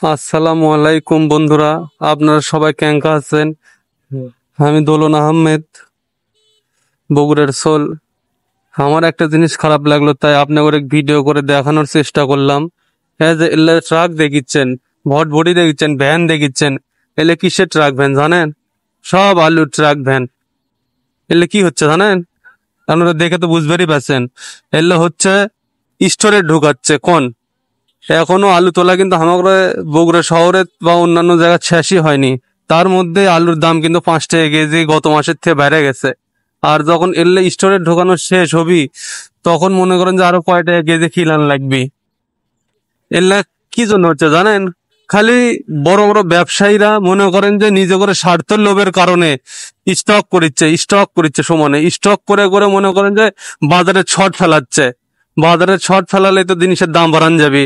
আসসালামু আলাইকুম বন্ধুরা, আপনারা সবাই কেঙ্কা আছেন? আমি দোলন আহমেদ, বগুড়ার সোল। আমার একটা জিনিস খারাপ লাগলো, তাই আপনাকে ভিডিও করে দেখানোর চেষ্টা করলাম। হ্যাঁ, যে এলে ট্রাক দেখিচ্ছেন, ভটভটি দেখিচ্ছেন, ভ্যান দেখিচ্ছেন, এলে কিসের ট্রাক ভ্যান জানেন? সব আলুর ট্রাক ভ্যান। এলে কি হচ্ছে জানেন? আপনারা দেখে তো বুঝবারই পারছেন। এলে হচ্ছে স্টোরে ঢুকাচ্ছে কোন এখনো আলু তোলা কিন্তু আমাদের বগুড়া শহরে বা অন্যান্য জায়গায় শেষই হয়নি। তার মধ্যে আলুর দাম কিন্তু 5 টাকা কেজি গত মাসের থেকে বেড়ে গেছে। আর যখন এলে স্টোরে ঢোকানো শেষ হবি, তখন মনে করেন যে আরো কয় টাকা কেজি কিলান লাগবে। এলে কি জন্য হচ্ছে জানেন? খালি বড় বড় ব্যবসায়ীরা মনে করেন যে নিজে করে স্বার্থের লোভের কারণে স্টক করিচ্ছে সমানে স্টক করে করে মনে করেন যে বাজারে ছট ফেলাচ্ছে। বাজারে ছট ফেলালে তো জিনিসের দাম বাড়ান যাবে।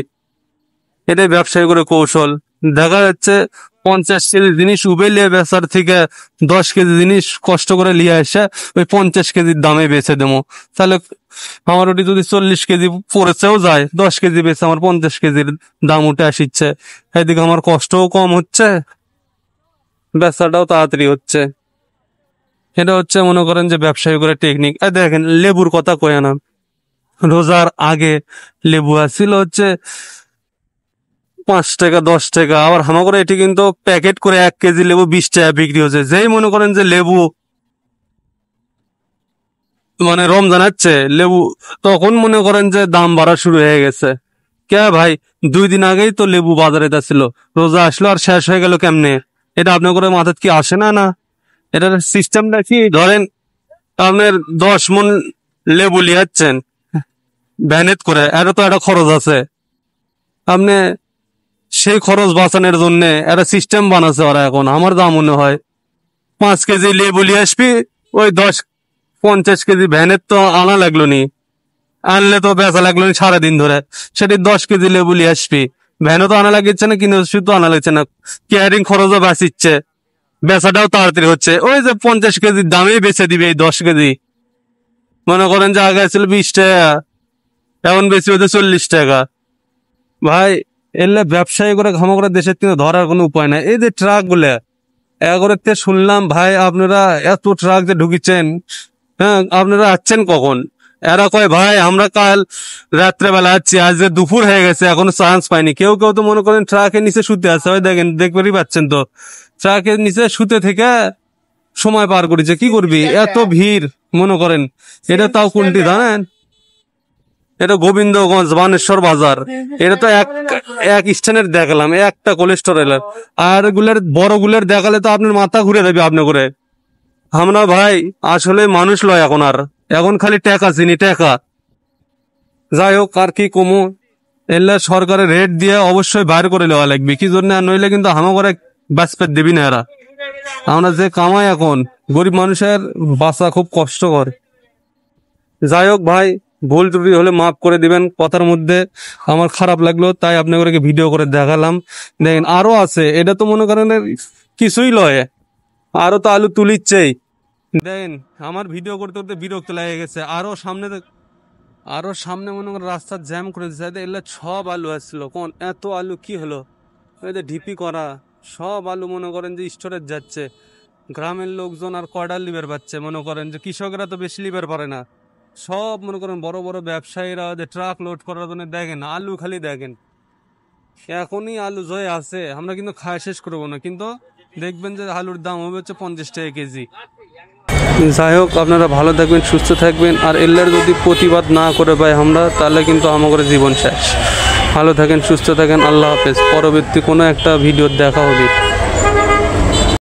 এটাই ব্যবসায়ী করে কৌশল। দেখা যাচ্ছে 50 কেজি জিনিস উবে লিয়ে বেচার থেকে 10 কেজি জিনিস কষ্ট করে লিয়ে এসে ওই 50 কেজির দামে বেচে দেবো। তাহলে আমার ওটি যদি 40 কেজি পড়েছেও যায়, 10 কেজি বেচে আমার 50 কেজির দাম উঠে আসিচ্ছে। এদিকে আমার কষ্টও কম হচ্ছে, বেচাটাও তাড়াতাড়ি হচ্ছে। এটা হচ্ছে মনে করেন যে ব্যবসায়ী করে টেকনিক। দেখেন লেবুর কথা কয়ে না, রোজার আগে লেবু আসছিল হচ্ছে 5 টাকা 10 টাকা। আবার করে এটি কিন্তু প্যাকেট করে 1 কেজি লেবু 20 টাকা বিক্রি হচ্ছে। যেই মনে করেন যে লেবু মানে রমজান হচ্ছে লেবু, তখন মনে করেন যে দাম বাড়া শুরু হয়ে গেছে। কে ভাই, 2 দিন আগেই তো লেবু বাজারে ছিল, রোজা আসলো আর শেষ হয়ে গেল কেমনে? এটা আপনার করে মাথায় কি আসে না? না, এটার সিস্টেমটা কি? ধরেন আপনার 10 মণ লেবু লিয়াচ্ছেন ভ্যানেট করে, এর তো একটা খরচ আছে। আপনি সেই খরচ বাঁচানোর জন্য একটা সিস্টেম বানাচ্ছে ওরা। এখন আমার যা মনে হয় 5 কেজি লেবু নিয়ে আসবি, ওই 50 কেজি ভ্যানের তো আনা লাগলো নি, আনলে তো বেচা লাগলো নি সারাদিন ধরে। সেটি 10 কেজি লেবু নিয়ে আসবি, ভ্যানও তো আনা লাগিচ্ছে না, কিনে শুধু আনা লাগছে না, ক্যারিং খরচও বাঁচিচ্ছে, বেচাটাও তাড়াতাড়ি হচ্ছে। ওই যে 50 কেজির দামেই বেচে দিবে এই 10 কেজি। মনে করেন যে আগে ছিল 20 টাকা, এখন বেশি হচ্ছে 40 টাকা। ভাই, এলে ব্যবসায়ী করে ঘামা করে দেশের কিন্তু ধরার কোনো উপায় নাই। এই যে ট্রাক গুলা এগোতে শুনলাম, ভাই আপনারা এত ট্রাক যে ঢুকিচ্ছেন, হ্যাঁ আপনারা আসছেন কখন? এরা কয় ভাই আমরা কাল রাত্রেবেলা আসছি, আজ যে দুপুর হয়ে গেছে এখনো চান্স পাইনি। কেউ কেউ তো মনে করেন ট্রাকের নিচে শুতে আছে, ওই দেখেন দেখবারই পাচ্ছেন তো, ট্রাকের নিচে শুতে থেকে সময় পার করেছে। কি করবি, এত ভিড় মনে করেন। এটা তাও কোনটি জানেন? এটা গোবিন্দগঞ্জ বানেশ্বর বাজার। এটা তো এক স্থানের দেখালাম, একটা কোলেস্টোরেলের। আর গুলার বড় গুলার দেখালে তো আপনার মাথা ঘুরে যাবে। আপনি করে আমরা ভাই আসলে মানুষ লয় এখন, আর এখন খালি টাকা চিনি, টাকা। যাই হোক, আর কি কমু, এলে সরকারের রেট দিয়ে অবশ্যই বাইর করে নেওয়া লাগবে। কি জন্য? আর নইলে কিন্তু হামা করে বাঁচপেট দিবি না এরা। আমরা যে কামাই এখন, গরিব মানুষের বাঁচা খুব কষ্টকর। যাই হোক ভাই, ভুল ত্রুটি হলে মাফ করে দিবেন। কথার মধ্যে আমার খারাপ লাগলো, তাই আপনাকে ভিডিও করে দেখালাম। দেখেন আরো আছে, এটা তো মনে করেন কিছুই লয়, আরো তো আলু তুলিচ্ছেই। দেখেন আমার ভিডিও করতে করতে বিরক্ত লেগে গেছে। আরো সামনে মনে করেন রাস্তার জ্যাম করে দিচ্ছে। এলে সব আলু আসছিল, কোন এত আলু কি হলো? ওই যে ঢিপি করা সব আলু মনে করেন যে স্টোরেজ যাচ্ছে। গ্রামের লোকজন আর কয়ডার লিবার পাচ্ছে? মনে করেন যে কৃষকরা তো বেশি লিবার পারে না। সব মনে করেন বড় বড় ব্যবসায়ীরা যে ট্রাক লোড করার জন্য, দেখেন আলু খালি দেখেন। এখনই আলু জয় আছে, আমরা কিন্তু খাওয়া শেষ করবো না, কিন্তু দেখবেন যে আলুর দাম হবে হচ্ছে 50 টাকা কেজি। যাই হোক, আপনারা ভালো থাকবেন, সুস্থ থাকবেন। আর এল্লার যদি প্রতিবাদ না করে পাই আমরা, তাহলে কিন্তু আমাদের জীবন শেষ। ভালো থাকেন, সুস্থ থাকেন, আল্লাহ হাফেজ। পরবর্তী কোনো একটা ভিডিও দেখা হবে।